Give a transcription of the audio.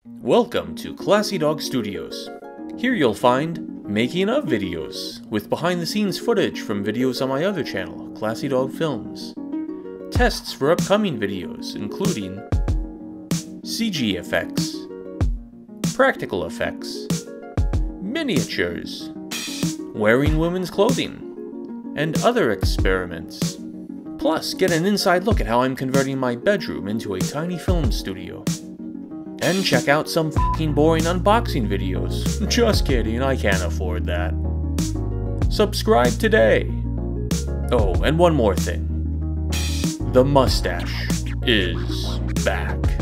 Welcome to Classy Dog Studios. Here you'll find making of videos with behind the scenes footage from videos on my other channel, Classy Dog Films. Tests for upcoming videos including CG effects, practical effects, miniatures, wearing women's clothing, and other experiments. Plus, get an inside look at how I'm converting my bedroom into a tiny film studio. And check out some fucking boring unboxing videos. Just kidding, I can't afford that. Subscribe today. Oh, and one more thing. The mustache is back.